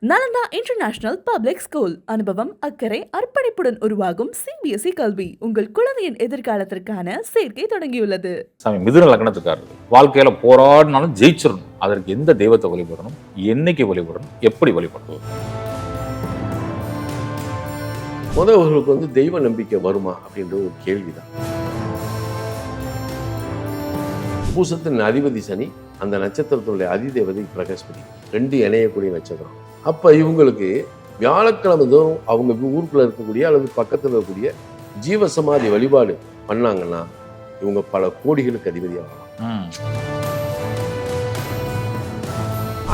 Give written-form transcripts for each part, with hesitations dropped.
Nalanda international public school. அனுபவம், அக்கறை, அர்ப்பணிப்புடன் உருவாகும் சிபிஎஸ்இ கல்வி உங்கள் குழந்தையின் எதிர்காலத்திற்கான சேர்க்கை தொடங்கியுள்ளது. சாமி மிதுன லக்னத்துக்காரர்கள் வாழ்க்கையில போராடினாலும் ஜெயிச்சிடணும். அதற்கு எந்த தெய்வத்தை வழிபடணும், என்னைக்கு வழிபடணும், எப்படி வழிபடணும்? அவர்களுக்கு தெய்வ நம்பிக்கை வருமா அப்படின்ற ஒரு கேள்விதான். பூசத்தின் அதிபதி சனி, அந்த நட்சத்திரத்தினுடைய அதிதேவதை பிரகஸ்பதி, ரெண்டு இணையக்கூடிய நட்சத்திரம். அப்ப இவங்களுக்கு வியாழக்கிழமை தோறும் அவங்க ஊருக்குள்ள இருக்கக்கூடிய அல்லது பக்கத்தில் இருக்கக்கூடிய ஜீவசமாதி வழிபாடு பண்ணாங்கன்னா இவங்க பல கோடிகளுக்கு அதிபதியாகலாம்.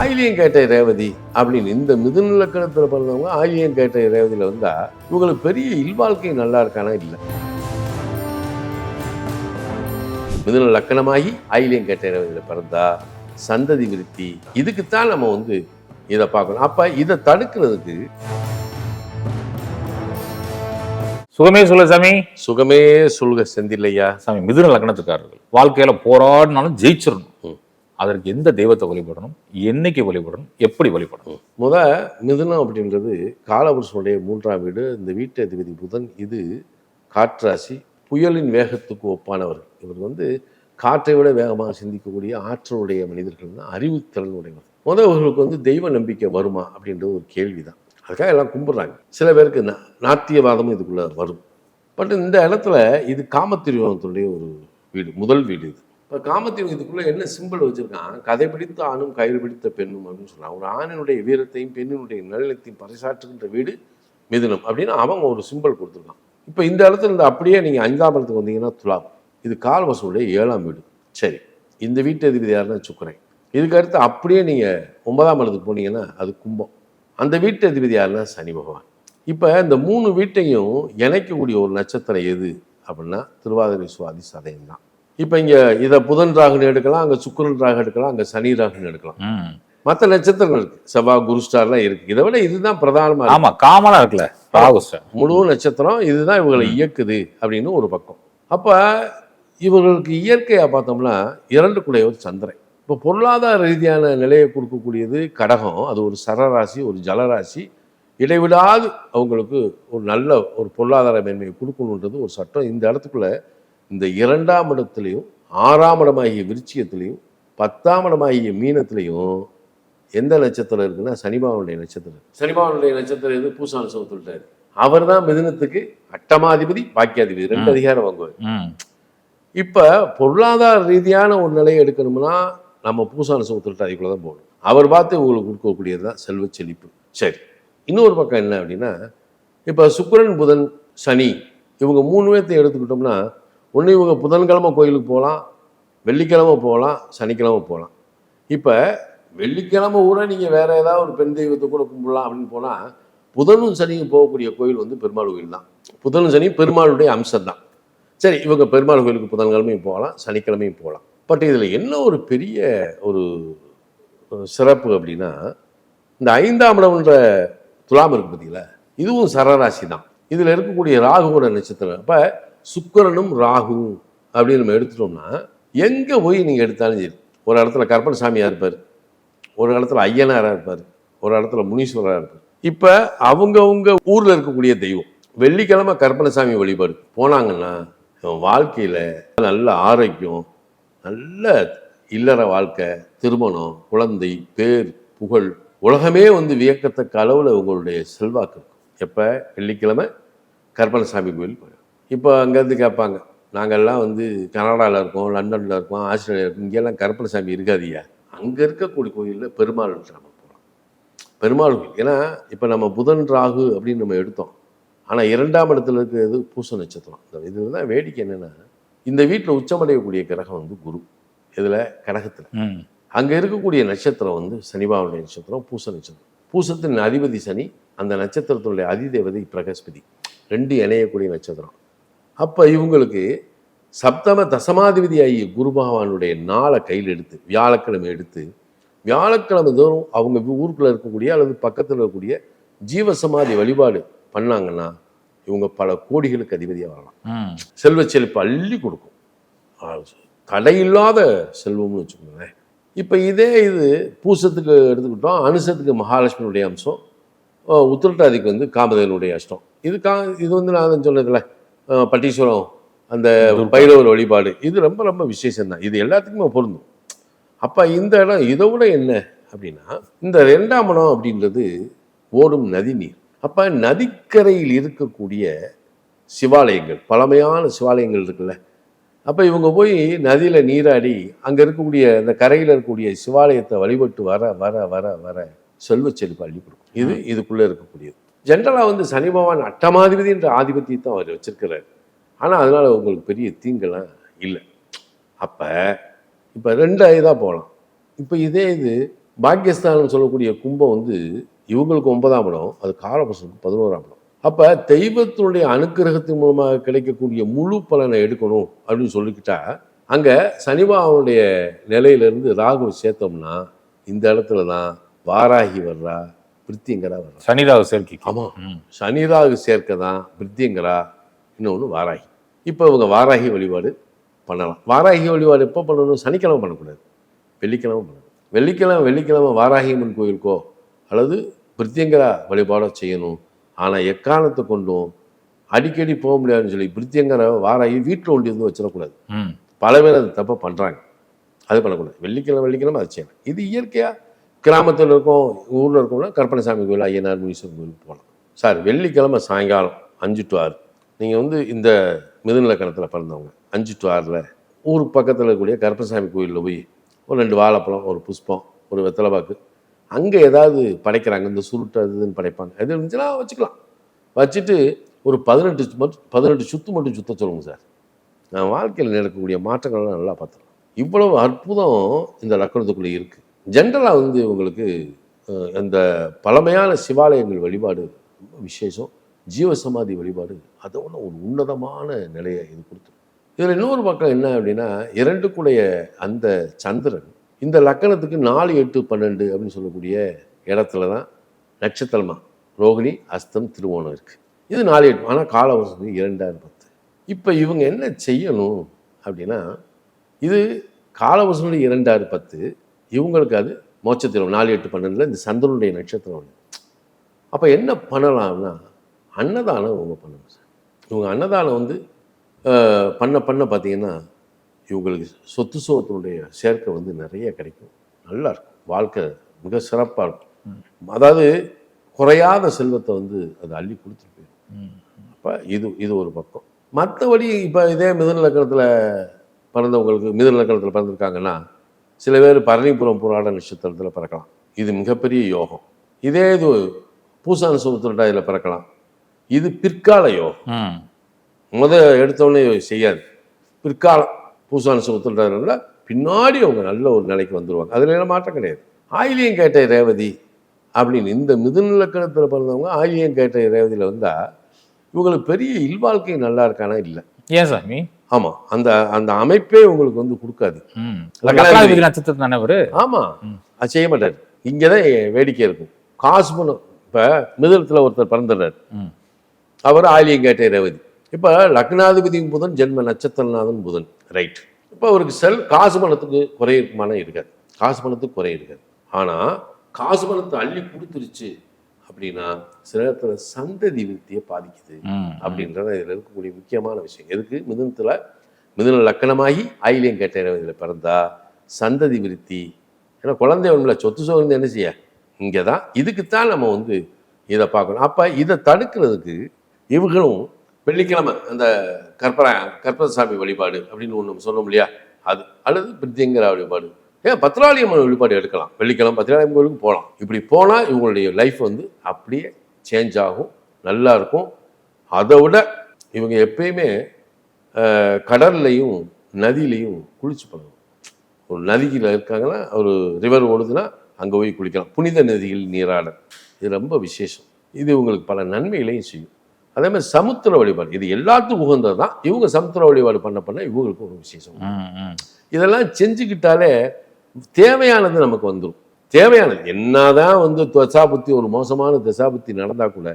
ஆயிலியம் கேட்ட ரேவதி அப்படின்னு இந்த மிதுன லக்கணத்தில் பிறந்தவங்க ஆயிலியம் கேட்ட ரேவதியில வந்தா இவங்களுக்கு பெரிய இல்வாழ்க்கை நல்லா இருக்கானா இல்லை. மிதுன லக்கணமாகி ஆயிலியம் கேட்ட ரேவதியில பிறந்தா சந்ததி விருத்தி. இதுக்குத்தான் நம்ம இதை பார்க்கணும். அப்ப இதை தடுக்கிறதுக்கு சுகமே சொல்ல சாமி, சுகமே சொல்க செந்தில்லையா. சாமி மிதுன லக்னத்துக்காரர்கள் வாழ்க்கையில போராடினாலும் ஜெயிச்சிடணும். அதற்கு எந்த தெய்வத்தை வழிபடணும், என்னைக்கு வழிபடணும், எப்படி வழிபடணும்? மிதுனம் அப்படின்றது காலபுருஷனுடைய 3ஆம் வீடு. இந்த வீட்டு அதிபதி புதன். இது காற்றாசி, புயலின் வேகத்துக்கு ஒப்பானவர். இவர் காற்றை விட வேகமாக சிந்திக்கக்கூடிய ஆற்றலுடைய மனிதர்கள் தான், அறிவுத்திறன் உடையவர். அவர்களுக்கு தெய்வ நம்பிக்கை வருமா அப்படின்றது ஒரு கேள்விதான். அதுக்காக எல்லாம் கும்பிட்றாங்க. சில பேருக்கு நாத்தியவாதமும் இதுக்குள்ள வரும். பட் இந்த இடத்துல இது காமத்திரியோகத்தினுடைய ஒரு வீடு, முதல் வீடு இது. இப்போ காமத்திரியோகம் இதுக்குள்ள என்ன சிம்பிள் வச்சிருக்கான்? கதை பிடித்த ஆணும் கயிறு பிடித்த பெண்ணும் அப்படின்னு சொல்றான். ஒரு ஆணினுடைய வீரத்தையும் பெண்ணினுடைய நலனத்தையும் பறைசாற்றுகின்ற வீடு மிதுனம் அப்படின்னு அவங்க ஒரு சிம்பிள் கொடுத்துருக்கான். இப்போ இந்த இடத்துல இருந்து அப்படியே நீங்கள் 5ஆம் இடத்துக்கு வந்தீங்கன்னா துலாம். இது காலவசனுடைய 7ஆம் வீடு. சரி, இந்த வீட்டு அதிபதி யாருன்னா சுக்கிரன். இதுக்கு அடுத்து அப்படியே நீங்கள் 9ஆம் இடத்துக்கு போனீங்கன்னா அது கும்பம். அந்த வீட்டு அதிபதி யாருன்னா சனி பகவான். இப்போ இந்த 3 வீட்டையும் இணைக்கக்கூடிய ஒரு நட்சத்திரம் எது அப்படின்னா திருவாதிரை சுவாதி சதயம் தான். இப்போ இங்கே இதை புதன் ராகுன்னு எடுக்கலாம், அங்கே சுக்கிரன் ராகு எடுக்கலாம், அங்கே சனி ராகுன்னு எடுக்கலாம். மற்ற நட்சத்திரங்கள் இருக்கு, செவ்வாய் குரு ஸ்டார்லாம் இருக்கு. இதை விட இதுதான் பிரதானமாக. ஆமா, காமனா இருக்குல்ல ராகு ஸ்டார். முழு நட்சத்திரம் இதுதான் இவங்களை இயக்குது அப்படின்னு ஒரு பக்கம். அப்போ இவர்களுக்கு இயற்கையாக பார்த்தோம்னா 2 கூடையவர் சந்திரன். இப்போ பொருளாதார ரீதியான நிலையை கொடுக்கக்கூடியது கடகம். அது ஒரு சரராசி, ஒரு ஜலராசி. இடைவிடாது அவங்களுக்கு ஒரு நல்ல ஒரு பொருளாதார மேன்மையை கொடுக்கணுன்றது ஒரு சட்டம். இந்த இடத்துக்குள்ள இந்த 2ஆம் இடத்துலையும் 6ஆம் இடமாகிய விருச்சிகத்திலையும் 10ஆம் இடமாகிய மீனத்திலையும் எந்த நட்சத்திரம் இருக்குன்னா சனிபாவனுடைய நட்சத்திரம். சனிபாவனுடைய நட்சத்திரம் எது? பூசான சொல்லிட்டாரு. அவர் தான் மிதுனத்துக்கு அட்டமாதிபதி, பாக்கியாதிபதி, 2 அதிகாரம் வாங்குவார். இப்போ பொருளாதார ரீதியான ஒரு நிலையை எடுக்கணும்னா நம்ம பூசான சமுத்திரத்தை அதுக்குள்ள தான் போகணும். அவர் பார்த்து உங்களுக்கு கொடுக்கக்கூடியது தான் செல்வ செழிப்பு. சரி, இன்னொரு பக்கம் என்ன அப்படின்னா, இப்போ சுக்கிரன் புதன் சனி இவங்க 3 பேர்த்தையும் எடுத்துக்கிட்டோம்னா, ஒன்று இவங்க புதன்கிழமை கோயிலுக்கு போகலாம், வெள்ளிக்கிழமை போகலாம், சனிக்கிழமை போகலாம். இப்போ வெள்ளிக்கிழமை கூட நீங்கள் வேற ஏதாவது ஒரு பெண் தெய்வத்தை கூட கும்பிடலாம் அப்படின்னு போனால், புதனும் சனியும் போகக்கூடிய கோயில் பெருமாள் கோயில் தான். புதனும் சனியும் பெருமாளுடைய அம்சம் தான். சரி, இவங்க பெருமாள் கோயிலுக்கு புதன்கிழமையும் போகலாம், சனிக்கிழமையும் போகலாம். பட் இதில் என்ன ஒரு பெரிய ஒரு சிறப்பு அப்படின்னா, இந்த 5ஆம் இடம்ன்ற துலாம் இருக்கு பார்த்தீங்களா, இதுவும் சரராசி தான். இதில் இருக்கக்கூடிய ராகுவோட நட்சத்திரம். இப்போ சுக்கிரனும் ராகுவும் அப்படின்னு நம்ம எடுத்துட்டோம்னா, எங்கே போய் நீங்கள் எடுத்தாலும் சரி, ஒரு இடத்துல கற்பனை சாமியாக இருப்பார், ஒரு இடத்துல ஐயனாராக இருப்பார், ஒரு இடத்துல முனீஸ்வரராக இருப்பார். இப்போ அவங்கவுங்க ஊரில் இருக்கக்கூடிய தெய்வம். வெள்ளிக்கிழமை கற்பனை சாமி வழிபாடு போனாங்கன்னா வாழ்க்கையில் நல்ல ஆரோக்கியம், நல்ல இல்லற வாழ்க்கை, திருமணம், குழந்தை, பேர், புகழ், உலகமே வியக்கத்தக்க அளவில் உங்களுடைய செல்வாக்கு இருக்கும். எப்போ? வெள்ளிக்கிழமை கற்பனை சாமி கோயில் போயிடும். இப்போ அங்கேருந்து கேட்பாங்க, நாங்கள்லாம் கனடாவில் இருக்கோம், லண்டனில் இருக்கோம், ஆஸ்திரேலியா இருக்கோம், இங்கெல்லாம் கற்பனை சாமி இருக்காதியா. அங்கே இருக்கக்கூடிய கோயிலில் பெருமாள் நம்ம போகலாம். பெருமாள் கோயில். ஏன்னா இப்போ நம்ம புதன் ராகு அப்படின்னு நம்ம எடுத்தோம். ஆனால் 2ஆம் இடத்துல இருக்கிறது பூச நட்சத்திரம். இதில் தான் வேடிக்கை என்னென்னா, இந்த வீட்டில் உச்சமடையக்கூடிய கிரகம் குரு. இதில் கடகத்தில் அங்கே இருக்கக்கூடிய நட்சத்திரம் சனிபாவனுடைய நட்சத்திரம், பூச நட்சத்திரம். பூசத்தின் அதிபதி சனி, அந்த நட்சத்திரத்தினுடைய அதிதேவதை பிரகஸ்பதி, 2 இணையக்கூடிய நட்சத்திரம். அப்போ இவங்களுக்கு சப்தம தசமாதிபதி ஆகிய குரு பகவானுடைய நாளை கையில் எடுத்து வியாழக்கிழமை எடுத்து வியாழக்கிழமை தோறும் அவங்க ஊருக்குள்ளே இருக்கக்கூடிய அல்லது பக்கத்தில் இருக்கக்கூடிய ஜீவசமாதி வழிபாடு பண்ணாங்கன்னா இவங்க பல கோடிகளுக்கு அதிபதியாக வரலாம். செல்வ செழிப்பு அள்ளி கொடுக்கும், தடையில்லாத செல்வம்னு வச்சுக்கோங்களேன். இப்போ இதே இது பூசத்துக்கு எடுத்துக்கிட்டோம், அனுசத்துக்கு மகாலட்சுமியுடைய அம்சம், உத்திரட்டாதிக்கு வந்து காமதேவனுடைய அஷ்டம். இது வந்து நான் சொன்னதில்ல, பட்டீஸ்வரம் அந்த பைரவர் வழிபாடு, இது ரொம்ப ரொம்ப விசேஷம்தான். இது எல்லாத்துக்குமே பொருந்தும். அப்போ இந்த இடம் இதை விட என்ன அப்படின்னா, இந்த 2ஆம் இடம் அப்படின்றது ஓடும் நதி நீர். அப்போ நதிக்கரையில் இருக்கக்கூடிய சிவாலயங்கள், பழமையான சிவாலயங்கள் இருக்குல்ல, அப்போ இவங்க போய் நதியில் நீராடி அங்கே இருக்கக்கூடிய அந்த கரையில் இருக்கக்கூடிய சிவாலயத்தை வழிபட்டு வர வர வர வர செல்வ செழிப்பு அள்ளி கொடுக்கும். இதுக்குள்ளே இருக்கக்கூடியது. ஜென்ரலாக வந்து சனி பகவான் அட்டமாதிபதி என்ற ஆதிபத்தியத்தை அவர் வச்சிருக்கிறார். ஆனால் அதனால் உங்களுக்கு பெரிய தீங்கெல்லாம் இல்லை. அப்போ இப்போ 2 இதாக போகலாம். இப்போ இதே இது பாக்கியஸ்தானம் சொல்லக்கூடிய கும்பம் வந்து இவங்களுக்கு 9ஆம் இடம், அது காலபுருஷனுக்கு 11ஆம் இடம். அப்போ தெய்வத்தினுடைய அனுக்கிரகத்தின் மூலமாக கிடைக்கக்கூடிய முழு பலனை எடுக்கணும் அப்படின்னு சொல்லிக்கிட்டா, அங்கே சனிபாவனுடைய நிலையிலேருந்து ராகுவை சேர்த்தோம்னா இந்த இடத்துல தான் வாராகி வர்றா, பிரித்திங்கரா வர்றா. சனிராகு சேர்க்கை. ஆமாம், சனிராகு சேர்க்க தான் பிரித்திங்கரா, இன்னொன்று வாராகி. இப்போ இவங்க வாராகி வழிபாடு பண்ணலாம். வாராகி வழிபாடு எப்போ பண்ணணும்? சனிக்கிழமை பண்ணக்கூடாது, வெள்ளிக்கிழமை பண்ணணும். வெள்ளிக்கிழமை வாராகி அம்மன் கோயிலுக்கோ அல்லது பிரித்தியங்கரா வழிபாடோ செய்யணும். ஆனால் எக்காரணத்தை கொண்டும் அடிக்கடி போக முடியாதுன்னு சொல்லி பிரித்தியங்கரா வாராகி வீட்டில் ஒண்டி வந்து வச்சிடக்கூடாது. பல பேர் அது தப்பாக பண்ணுறாங்க. அது பண்ணக்கூடாது. வெள்ளிக்கிழமை அது செய்யணும். இது இயற்கையாக கிராமத்தில் இருக்கோம், ஊரில் இருக்கோம்னா கற்பனைசாமி கோயில், ஐயனார் முனீஸ்வரர் கோயிலுக்கு போகலாம். சார், வெள்ளிக்கிழமை சாயங்காலம் 5 to 6 நீங்கள் வந்து இந்த மிதுன லக்கணத்தில் பிறந்தவங்க 5 to 6 ஊருக்கு பக்கத்தில் இருக்கக்கூடிய கற்பனைசாமி கோயிலில் போய் ஒரு 2 வாழைப்பழம், ஒரு புஷ்பம், ஒரு வெத்தலைப்பாக்கு, அங்கே ஏதாவது படைக்கிறாங்க, இந்த சுருட்டு அது இதுன்னு படைப்பாங்க, எது இருந்துச்சுன்னா வச்சுக்கலாம். வச்சுட்டு ஒரு 18 சுற்று மட்டும் சுத்த சொல்லுங்க சார். நான் வாழ்க்கையில் நடக்கக்கூடிய மாற்றங்கள்லாம் நல்லா பார்த்துக்கலாம். இவ்வளவு அற்புதம் இந்த லக்கணத்துக்குள்ளே இருக்குது. ஜென்ரலாக வந்து உங்களுக்கு இந்த பழமையான சிவாலயங்கள் வழிபாடு ரொம்ப விசேஷம். ஜீவசமாதி வழிபாடு அதோட ஒரு உன்னதமான நிலையை இது கொடுத்துரும். இதில் இன்னொரு பக்கம் என்ன அப்படின்னா, 2க்குடைய அந்த சந்திரன் இந்த லக்கணத்துக்கு 4, 8, 12 அப்படின்னு சொல்லக்கூடிய இடத்துல தான் நட்சத்திரமாக ரோகிணி, அஸ்தம், திருவோணம் இருக்குது. இது 4, 8. ஆனால் காலவர்ஷம் 2010. இப்போ இவங்க என்ன செய்யணும் அப்படின்னா, இது காலவர்ஷனுடைய 2010, இவங்களுக்கு அது மோட்சத்திரம் 4, 8, 12 இந்த சந்திரனுடைய நட்சத்திரம். அப்போ என்ன பண்ணலாம்னா, அன்னதானம் இவங்க பண்ணணும் சார். இவங்க அன்னதானம் வந்து பண்ண பார்த்தீங்கன்னா இவங்களுக்கு சொத்து சுகத்தினுடைய சேர்க்கை வந்து நிறைய கிடைக்கும். நல்லா இருக்கும், வாழ்க்கை மிக சிறப்பாக இருக்கும். அதாவது குறையாத செல்வத்தை வந்து அது அள்ளி கொடுத்துட்டு போயிடும். அப்போ இது ஒரு பக்கம். மற்றபடி இப்போ இதே மிதுன லக்கணத்தில் பிறந்திருக்காங்கன்னா, சில பேர் பரணிபுரம் புராட நட்சத்திரத்தில் பிறக்கலாம். இது மிகப்பெரிய யோகம். இதே இது பூசான சுத்திரட்டாதியில் பிறக்கலாம். இது பிற்கால யோகம். எடுத்தோடனே செய்யாது. பிற்காலம் பூசான சுத்திரட்டாதியில் பின்னாடி அவங்க நல்ல ஒரு நிலைக்கு வந்துடுவாங்க. அதில் எல்லாம் மாற்றம் கிடையாது. ஆயிலியம் கேட்ட ரேவதி அப்படின்னு இந்த மிதுன லக்கணத்தில் பிறந்தவங்க ஆயிலியம் கேட்ட ரேவதியில் வந்தால் இவங்களுக்கு பெரிய இல்வாழ்க்கை நல்லா இருக்கானா இல்லை. ஏன் சாமி? ஆமா, அந்த அந்த அமைப்பே உங்களுக்கு வந்து கொடுக்காது. நட்சத்திரம் தானே அவரு. ஆமா, அது செய்ய மாட்டாரு. இங்கதான் வேடிக்கை இருக்கும். காசு பணம். இப்ப மிதுனத்துல ஒருத்தர் பிறந்துடுறாரு, அவர் ஆயிலியம் கேட்ட ரேவதி. இப்ப லக்னாதிபதி புதன், ஜென்ம நட்சத்திரநாதன் புதன், ரைட். இப்ப அவருக்கு காசு பணத்துக்கு குறை இருக்குமானா இருக்காது. காசு பணத்துக்கு குறை இருக்காது. ஆனா காசு பணத்தை அள்ளி கொடுத்துருச்சு அப்படின்னா சில நேரத்துல சந்ததி விருத்தியை பாதிக்குது அப்படின்றத இதுல இருக்கக்கூடிய முக்கியமான விஷயம். எதுக்கு? மிதுன லக்கணமாகி ஆயிலியம் கேட்ட ரேவதியில் பிறந்தா சந்ததி விருத்தி. ஏன்னா குழந்தை ஒன்றுல சொத்து சோர்ந்து என்ன செய்ய இங்கதான். இதுக்குத்தான் நம்ம வந்து இதை பார்க்கணும். அப்ப இதை தடுக்கிறதுக்கு இவங்களும் வெள்ளிக்கிழமை அந்த கற்பசாமி வழிபாடு அப்படின்னு ஒன்று சொன்னோம் இல்லையா, அது அல்லது பிரித்தியங்கரா வழிபாடு, பத்ராளியம்மன் வழிபாடு எடுக்கலாம். வெள்ளிக்கிழமை பத்ராளியம்மன் கோயிலுக்கு போகலாம். இப்படி போனால் இவங்களுடைய லைஃப் வந்து அப்படியே சேஞ்ச் ஆகும், நல்லா இருக்கும். அதை விட இவங்க எப்பயுமே கடல்லையும் நதியிலையும் குளிச்சு பண்ணணும். ஒரு நதியில் இருக்காங்கன்னா, ஒரு ரிவர் ஓடுதுன்னா அங்கே போய் குளிக்கலாம். புனித நதியில் நீராட, இது ரொம்ப விசேஷம். இது இவங்களுக்கு பல நன்மைகளையும் செய்யும். அதே மாதிரி சமுத்திர வழிபாடு, இது எல்லாத்துக்கும் உகந்தது தான். இவங்க சமுத்திர வழிபாடு பண்ண இவங்களுக்கு ஒரு விசேஷம். இதெல்லாம் செஞ்சுக்கிட்டாலே தேவையானது நமக்கு வந்துடும். தேவையானது என்னதான் வந்து தசாபுத்தி ஒரு மோசமான தசாபுத்தி நடந்தால் கூட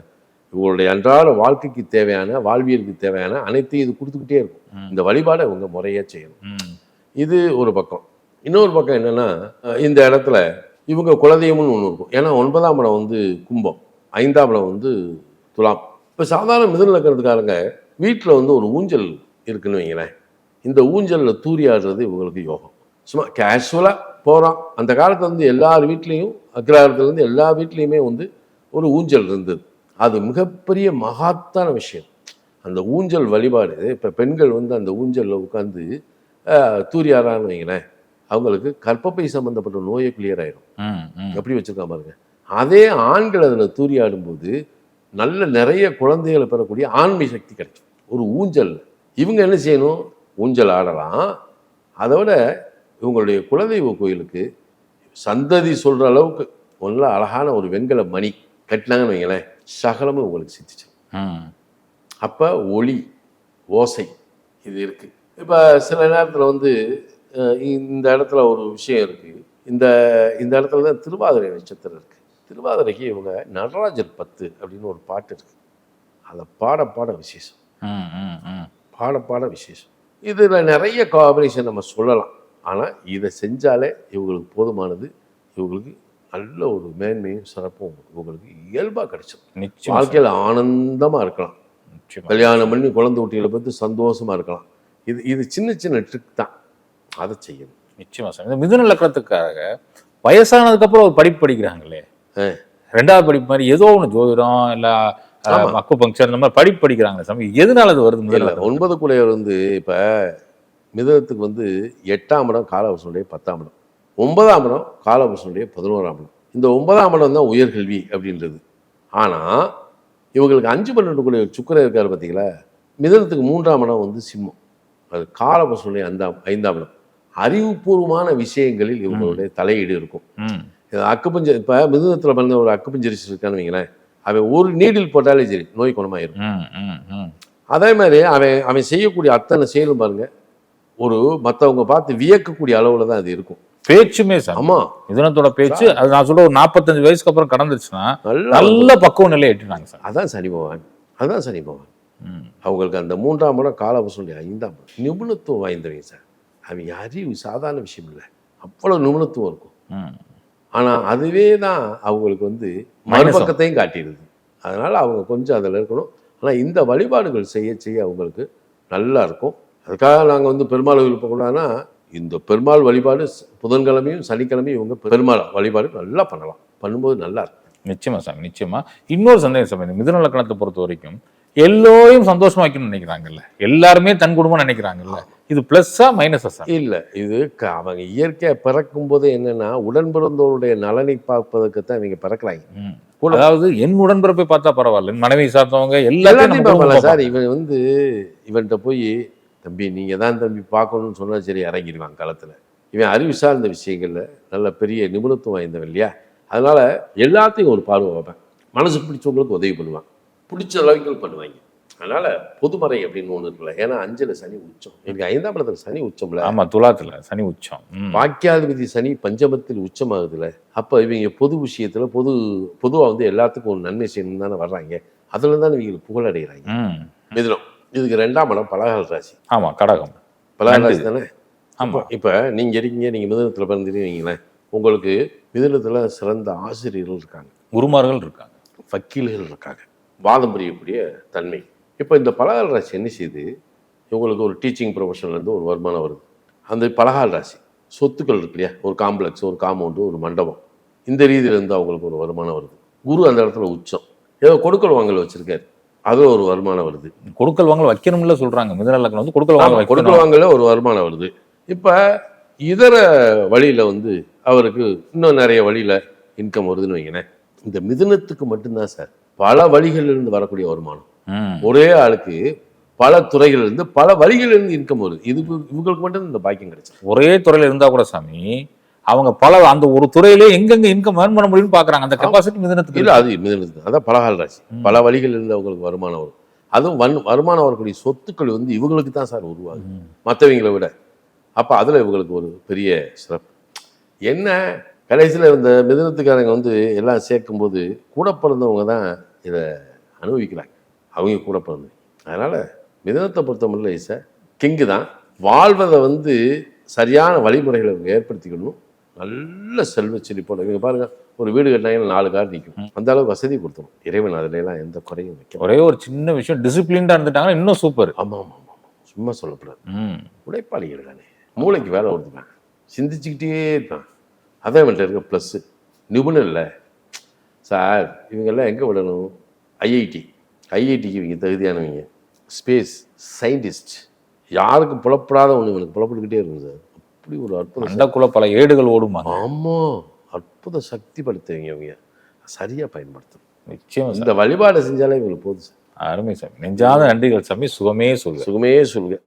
இவங்களுடைய அன்றாட வாழ்க்கைக்கு தேவையான, வாழ்வியலுக்கு தேவையான அனைத்தையும் இது கொடுத்துக்கிட்டே இருக்கும். இந்த வழிபாடை இவங்க முறையாக செய்யணும். இது ஒரு பக்கம். இன்னொரு பக்கம் என்னன்னா இந்த இடத்துல இவங்க குலதெய்வம்னு ஒன்று இருக்கும். ஏன்னா 9ஆம் இடம் வந்து கும்பம், 5ஆம் இடம் வந்து துலாம். இப்போ சாதாரண மிதுன லக்னத்துக்காரங்க வீட்டில் வந்து ஒரு ஊஞ்சல் இருக்குன்னு வைங்களேன், இந்த ஊஞ்சலில் தூரி ஆடுறது இவங்களுக்கு யோகம். சும்மா கேஷுவலாக போகிறோம். அந்த காலத்தில் வந்து எல்லார் வீட்லேயும் அக்ரஹாரத்துலேருந்து எல்லா வீட்லேயுமே வந்து ஒரு ஊஞ்சல் இருந்தது. அது மிகப்பெரிய மகாத்தான விஷயம். அந்த ஊஞ்சல் வழிபாடு. இப்போ பெண்கள் வந்து அந்த ஊஞ்சலில் உட்காந்து தூரி ஆடுறான்னு வைங்களேன், அவங்களுக்கு கர்ப்பப்பை சம்பந்தப்பட்ட நோயை கிளியர் ஆயிடும். எப்படி வச்சிருக்கா பாருங்க. அதே ஆண்கள் அதில் தூரி ஆடும்போது நல்ல நிறைய குழந்தைகளை பெறக்கூடிய ஆண்மை சக்தி கிடைக்கும் ஒரு ஊஞ்சல். இவங்க என்ன செய்யணும், ஊஞ்சல் ஆடலாம். அதோட இவங்களுடைய குலதெய்வ கோயிலுக்கு சந்ததி சொல்ற அளவுக்கு நல்ல அழகான ஒரு வெண்கல மணி கட்டினாங்கன்னு வைங்களேன், சகலமும் உங்களுக்கு சித்திச்சு. அப்போ ஒளி ஓசை இது இருக்கு. இப்போ சில நேரத்தில் வந்து இந்த இடத்துல ஒரு விஷயம் இருக்கு. இந்த இந்த இடத்துல தான் திருவாதிரை நட்சத்திரம் இருக்கு. திருவாதிரைக்கு இவங்க நடராஜர் 10 அப்படின்னு ஒரு பாட்டு இருக்கு. அதை பாட விசேஷம், பாட விசேஷம். இதில் நிறைய காம்பினேஷன் நம்ம சொல்லலாம். ஆனால் இதை செஞ்சாலே இவங்களுக்கு போதுமானது. இவங்களுக்கு நல்ல ஒரு மேன்மையும் சிறப்பும் இவங்களுக்கு இயல்பாக கிடைச்சிடும். வாழ்க்கையில் ஆனந்தமாக இருக்கலாம். கல்யாணம் பண்ணி குழந்தை குட்டிகளை பற்றி சந்தோஷமாக இருக்கலாம். இது சின்ன சின்ன ட்ரிக் தான், அதை செய்யணும். நிச்சயமா சார். இந்த மிதுன லக்னத்துக்காக வயசானதுக்கு அப்புறம் ஒரு படிப்பு படிக்கிறாங்களே, 2வது படிப்பு மாதிரி ஏதோ ஒன்று ஜோதிடம் இல்லை அக்கு பங்க்சர் இந்த மாதிரி படிப்பு படிக்கிறாங்க சாமி. எதனால அது வருது? இல்லை 9 குலையர் வந்து இப்போ மிதுனத்துக்கு வந்து 8ஆம் இடம் காலபுருஷனுடைய 10ஆம் இடம், 9ஆம் இடம் காலபுருஷனுடைய 11ஆம் இடம். இந்த 9ஆம் இடம் தான் உயர்கல்வி அப்படின்றது. ஆனால் இவங்களுக்கு 5-12 குலையர் சுக்கிரன் இருக்காரு பார்த்தீங்களா. மிதுனத்துக்கு 3ஆம் இடம் வந்து சிம்மம், அது காலபுருஷனுடைய 5ஆம் இடம். அறிவுபூர்வமான விஷயங்களில் இவங்களுடைய தலையீடு இருக்கும். அக்குபஞ்சர் இப்போ மிதுனத்தில் பண்ண ஒரு அக்குபஞ்சரிஸ்ட் இருக்கான்னு வைங்களேன், அவன் ஒரு நீடில் போட்டாலே சரி நோய் குணமாயிருக்கும். அதே மாதிரி அவன் செய்யக்கூடிய அத்தனை செயலும் பாருங்க, ஒரு மற்றவங்க பார்த்து வியக்கக்கூடிய அளவில் தான் அது இருக்கும். பேச்சுமே சார். ஆமா, மிதுனத்தோட பேச்சு அது நான் சொல்ல ஒரு 45 வயசுக்கு அப்புறம் கடந்துருச்சுன்னா நல்ல பக்குவ நிலையை எட்டினாங்க சார். அதான் சனி பகவான். அவங்களுக்கு அந்த 3ஆம் இடம் காலபுருஷனுடைய 5ஆம் இடம் நிபுணத்துவம் வாய்ந்தவங்க சார். அவங்க அறிவு சாதாரண விஷயம் இல்லை, அவ்வளோ நிபுணத்துவம் இருக்கும். ஆனால் அதுவே தான் அவங்களுக்கு வந்து மறுபக்கத்தையும் காட்டிடுது. அதனால் அவங்க கொஞ்சம் அதில் இருக்கணும். ஆனால் இந்த வழிபாடுகள் செய்ய அவங்களுக்கு நல்லா இருக்கும். அதுக்காக நாங்கள் வந்து பெருமாள் கோயில் போகக்கூடாதுன்னா, இந்த பெருமாள் வழிபாடு புதன்கிழமையும் சனிக்கிழமையும் இவங்க பெருமாள் வழிபாடு நல்லா பண்ணலாம். பண்ணும்போது நல்லா இருக்கும். நிச்சயமா சாமி, நிச்சயமா. இன்னொரு சந்தேகம் சாமி, மிதுன லக்னத்தை பொறுத்த வரைக்கும் எல்லோரையும் சந்தோஷமா வைக்கணும்னு நினைக்கிறாங்கல்ல, எல்லாருமே தன் குடும்பம் நினைக்கிறாங்கல்ல, இது பிளஸ்ஸா மைனஸா சார்? இல்லை, இது அவங்க இயற்கையாக பிறக்கும் போது என்னன்னா உடன்பிறந்தவருடைய நலனை பார்ப்பதற்குத்தான் இவங்க பிறக்கிறாங்க. அதாவது என் உடன்பிறப்பை பார்த்தா பரவாயில்ல, மனைவி சார்ந்தவங்க எல்லாத்தையும் பார்க்கலாம் சார். இவன் வந்து இவன்கிட்ட போய் தம்பி நீங்கள் தான் தம்பி பார்க்கணும்னு சொன்னால் சரி இறங்கிடுவாங்க களத்தில். இவன் அறிவு சார்ந்த விஷயங்களில் நல்ல பெரிய நிபுணத்துவம் வாய்ந்தவன் இல்லையா. அதனால எல்லாத்தையும் ஒரு பார்வை வைப்பேன். மனசு பிடிச்சவங்களுக்கு உதவி பண்ணுவாங்க, பிடிச்ச அளவுக்கு பண்ணுவாங்க. அதனால பொதுமறை அப்படின்னு ஒன்று இருக்குல்ல. ஏன்னா 5ல் சனி உச்சம், எனக்கு 5ஆம் இடத்துல சனி உச்சம்ல. ஆமா, துலாத்துல சனி உச்சம். வாக்கியாதிபதி சனி பஞ்சமத்தில் உச்சமாகுதுல. அப்போ இவங்க பொது விஷயத்துல பொதுவாக வந்து எல்லாத்துக்கும் ஒரு நன்மை செய்யணும் தானே வர்றாங்க. அதுல தான் இவங்களுக்கு புகழடைகிறாங்க. மிதுனம் இதுக்கு 2ஆம் இடம் பலகால் ராசி. ஆமா, கடகம் பலகால் ராசி தானே. ஆமா. இப்போ நீங்க இருக்கீங்க, நீங்க மிதுனத்தில் பிறந்துருக்கீங்களேன், உங்களுக்கு மிதுனத்தில் சிறந்த ஆசிரியர்கள் இருக்காங்க, குருமார்கள் இருக்காங்க, வக்கீல்கள் இருக்காங்க, வாதம் புரியக்கூடிய தன்மை. இப்போ இந்த பலகால் ராசி என்ன செய்யுது, இவங்களுக்கு ஒரு டீச்சிங் ப்ரொஃபஷன்லேருந்து ஒரு வருமானம் வருது. அந்த பலகால் ராசி சொத்துக்கள் இருக்கு இல்லையா, ஒரு காம்ப்ளெக்ஸ், ஒரு காம்பவுண்டு, ஒரு மண்டபம், இந்த ரீதியிலேருந்து அவங்களுக்கு ஒரு வருமானம் வருது. குரு அந்த இடத்துல உச்சம், ஏதோ கொடுக்கல் வாங்கல் வச்சிருக்காரு, அது ஒரு வருமானம் வருது. கொடுக்கல் வாங்கல் வைக்கணும்ல சொல்றாங்க. மிதுன லக்னம் வந்து கொடுக்கல் வாங்கல ஒரு வருமானம் வருது. இப்போ இதர வழியில் வந்து அவருக்கு இன்னும் நிறைய வழியில் இன்கம் வருதுன்னு வைங்களேன். இந்த மிதுனத்துக்கு மட்டும்தான் சார் பல வழிகளிலிருந்து வரக்கூடிய வருமானம். ஒரே ஆளுக்கு பல துறைகளிலிருந்து பல வழிகளிலிருந்து இன்கம் வருது. இவங்களுக்கு மட்டும் இந்த பாக்கியம் கிடைச்சது. ஒரே துறையில இருந்தா கூட சாமி, அவங்க பல அந்த ஒரு துறையிலே எங்கெங்க இன்கம் ஏர்ன் பண்ண முடியும்னு பாக்குறாங்க. அந்த கெப்பாசிட்டி மிதுனத்துக்கு இல்லை, அது மிதுனத்துக்கு. அதான் பலகால் ராசி. பல வழிகளிலிருந்து அவங்களுக்கு வருமானம் வரும். அதுவும் வருமானம் வரக்கூடிய சொத்துக்கள் வந்து இவங்களுக்கு தான் சார் உருவாகுது மற்றவங்களை விட. அப்போ அதில் இவங்களுக்கு ஒரு பெரிய சிறப்பு என்ன, கடைசியில் இந்த மிதுனத்துக்காரங்க வந்து எல்லாம் சேர்க்கும்போது கூட பிறந்தவங்க தான் இதை அனுபவிக்கிறாங்க, அவங்க கூட பிறந்தவங்க. அதனால் மிதுனத்தை பொறுத்தவரையில் சார் கிங்கு தான். வாழ்வதை வந்து சரியான வழிமுறைகளை இவங்க ஏற்படுத்திக்கணும். நல்ல செல்வ செழிப்போட இவங்க பாருங்க, ஒரு வீடு கட்டினாங்கன்னா 4 கார் நிற்கும். அந்த அளவுக்கு வசதி கொடுத்துரும் இறைவன். அதுலாம் எந்த குறையும் வைக்க. ஒரே ஒரு சின்ன விஷயம், டிசிப்ளின்டா இருந்துட்டாங்கன்னா இன்னும் சூப்பர். ஆமாம் ஆமாம் ஆமாம், சும்மா சொல்லக்கூடாது. உழைப்பாளிகள் தானே, மூளைக்கு வேலை கொடுத்துருக்கான், சிந்திச்சுக்கிட்டே இருக்கான். அதான் இவன்கிட்ட இருக்க ப்ளஸ்ஸு. நிபுணர் இல்லை சார். இவங்கெல்லாம் எங்கே விடணும்? ஐஐடிக்கு இவங்க தகுதியானவங்க. ஸ்பேஸ் சயின்டிஸ்ட், யாருக்கும் புலப்படாத ஒன்று இவனுக்கு புலப்பட்டுக்கிட்டே இருக்கும் சார். அப்படி ஒரு அற்புதம். அண்டக்குள்ள பல ஏடுகள் ஓடுமா. ஆமாம், அற்புத சக்தி படுத்துவீங்க இவங்க. சரியாக பயன்படுத்தணும். நிச்சயம் இந்த வழிபாடு செஞ்சாலே இவங்களுக்கு போதும் சார். அருமை சாமி. நெஞ்சாத நன்றிகள் சாமி. சுகமே சொல்லுங்க. சுகமே சொல்லுங்க.